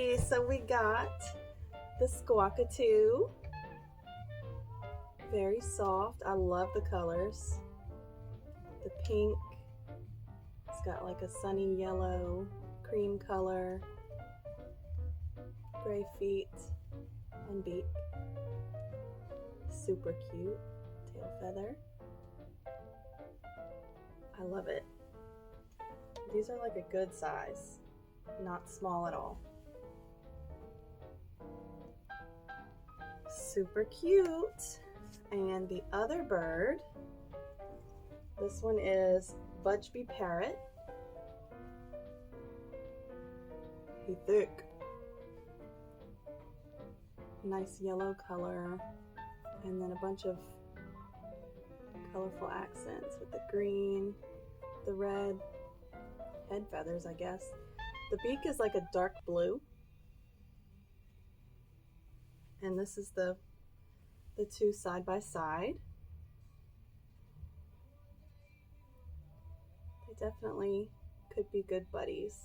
Okay, so we got the squawkatoo. Very soft. I love the colors. The pink. It's got like a sunny yellow, cream color, gray feet and beak. Super cute. Tail feather. I love it. These are like a good size, not small at all. Super cute. And the other bird, this one is Budgebee parrot. He thick. Nice yellow color, and then a bunch of colorful accents with the green, the red head feathers, I guess. The beak is like a dark blue, and this is the two side by side. They definitely could be good buddies.